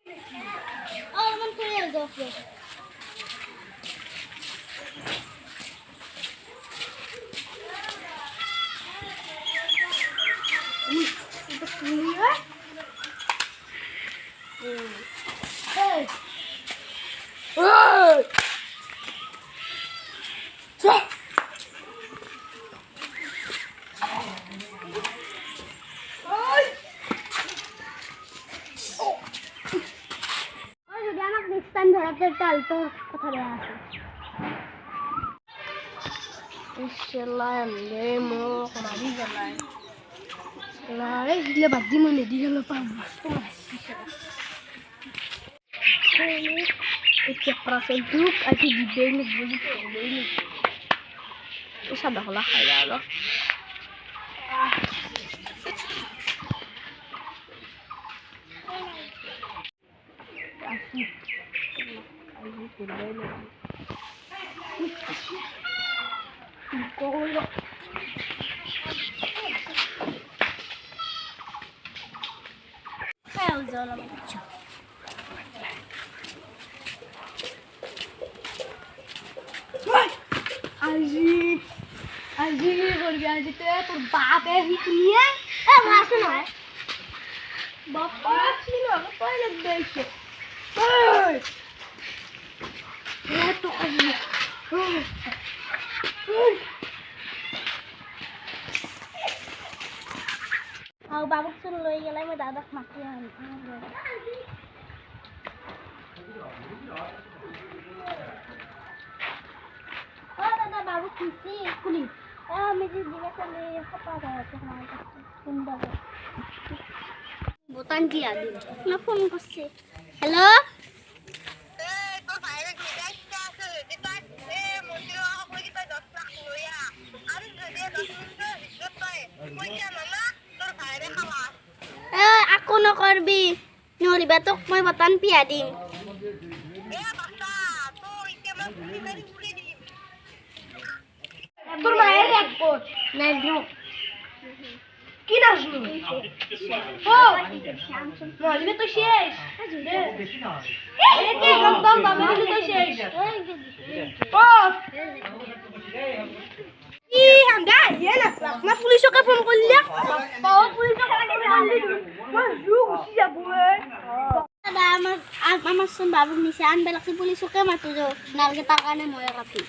অলপমান ফুৰি যাওক ধৰাতে তো কথা বেয়া আছে মোক মাৰি জ্বলাই দিলে বাদ দি মই মেডিকেল পাম এতিয়া প্ৰাচেলটোক আজি দিবই লাগিব চাদা খোলা খাই আৰু আজি করবি আজি তোর বাপে নিয়ে মাসে নয় বাপা ছিল টয়লেট দেখছে বাবুক চোন লৈ গেলে মই দাদাক মাতি দাদা বাবু খুঁজছি খুলি আমি যে জিজ্ঞাসা বোতাম কি আগে না ফোন করছে হ্যালো আকো নকরবি নলিবা তোক মই বতান পিয়া দিম তোর মায়ের এক কোট নাজনু কি নাজনু ও নলিবা তো শেষ একে একদম বাবা তো শেষ ও কি হাঙ্গা ইয়ে না পুলিশকে ফোন করলি বাবা পুলিশকে ফোন করলি মই জুক উঠি যাব দাদা আমার সন বাবু নিছে আনবে লাগছে পুলিশকে মাতো যো নালকে টাকানে মই কাপি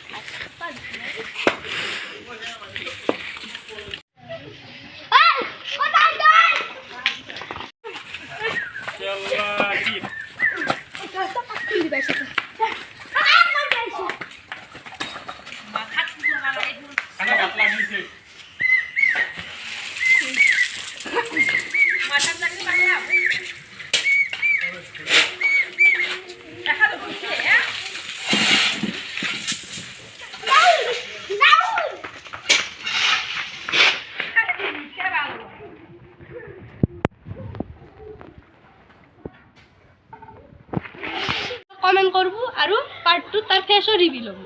কমেন্ট করবো আর পার্ট 2 তার ফেসও রিভিল হবো।